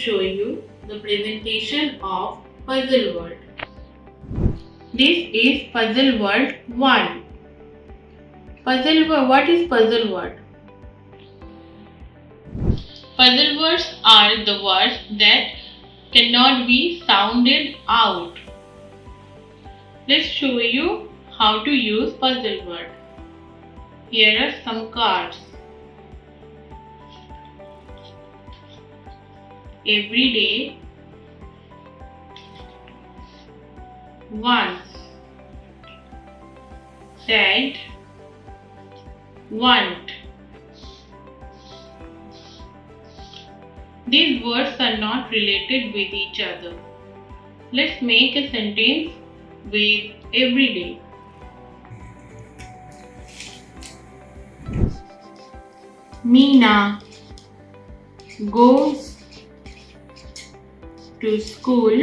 show you the presentation of puzzle word. This is puzzle word 1. Puzzle word. What is puzzle word? Puzzle words are the words that cannot be sounded out. Let's show you how to use puzzle word. Here are some cards. Every day, once, said, want. These words are not related with each other. Let's make a sentence with every day. Meena goes to school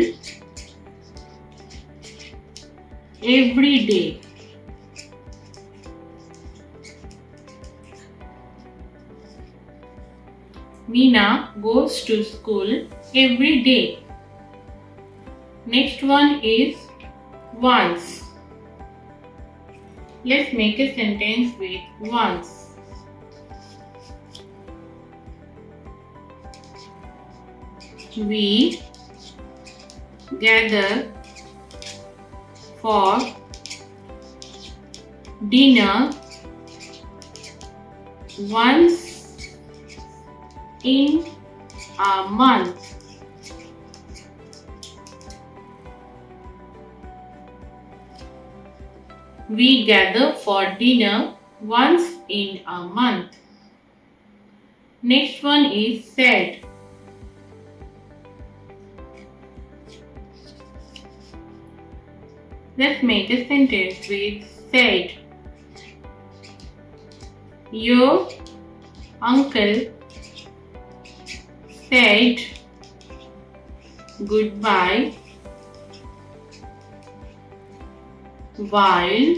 every day. Meena goes to school every day. Next one is once. Let's make a sentence with once. We gather for dinner once in a month. We gather for dinner once in a month. Next one is said. Let's make a sentence with said. Your uncle said goodbye while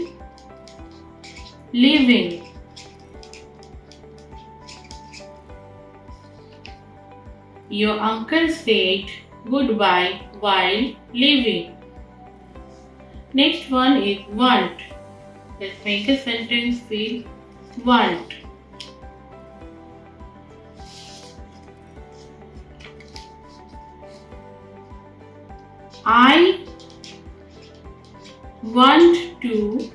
leaving. Your uncle said goodbye while leaving. Next one is want. Let's make a sentence with want. I want to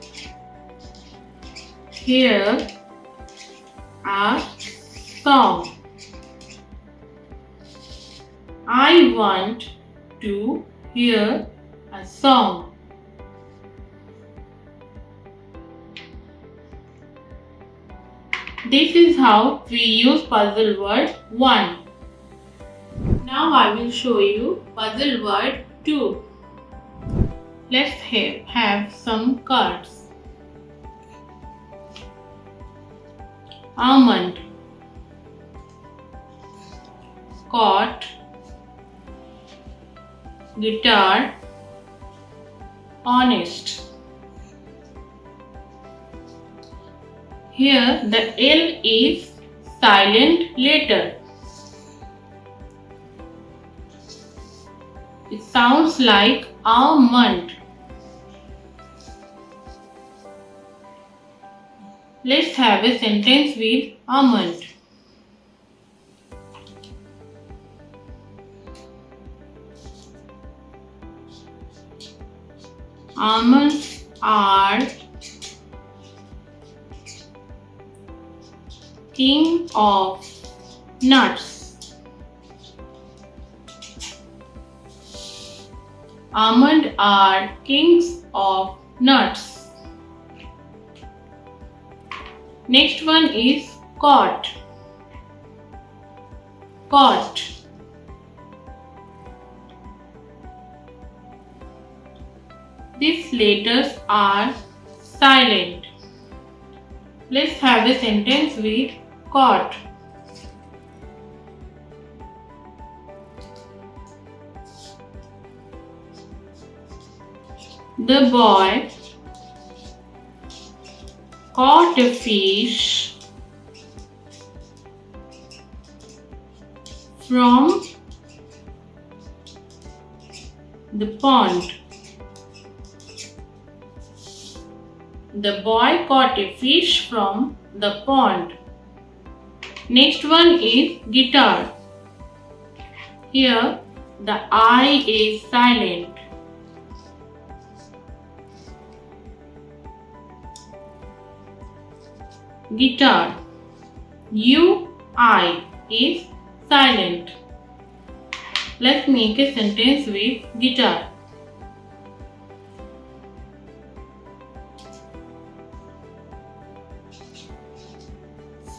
hear a song. I want to hear a song. This is how we use puzzle word 1. Now I will show you puzzle word 2. Let's have some cards. Almond, cot, guitar, honest. Here the L is silent letter. It sounds like almond. Let's have a sentence with almond. Almonds are king of nuts. Almonds are kings of nuts. Next one is cot. Cot. These letters are silent. Let's have a sentence with cot. The boy caught a fish from the pond. The boy caught a fish from the pond. Next one is guitar. Here the I is silent. Guitar. U-I is silent. Let's make a sentence with guitar.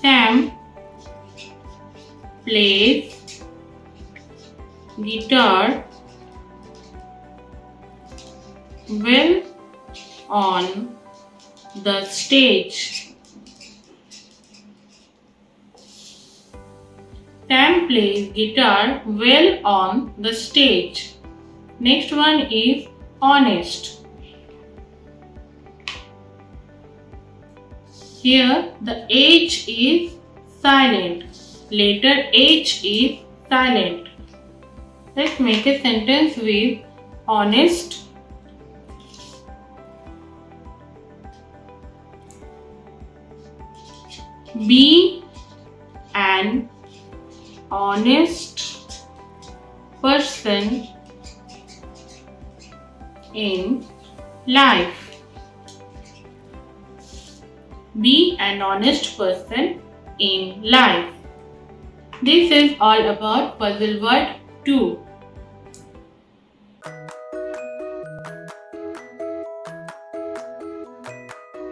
Sam plays guitar well on the stage. Sam plays guitar well on the stage. Next one is honest. Here the H is silent. Letter H is silent. Let's make a sentence with honest. Be an honest person in life. Be an honest person in life. This is all about puzzle word 2.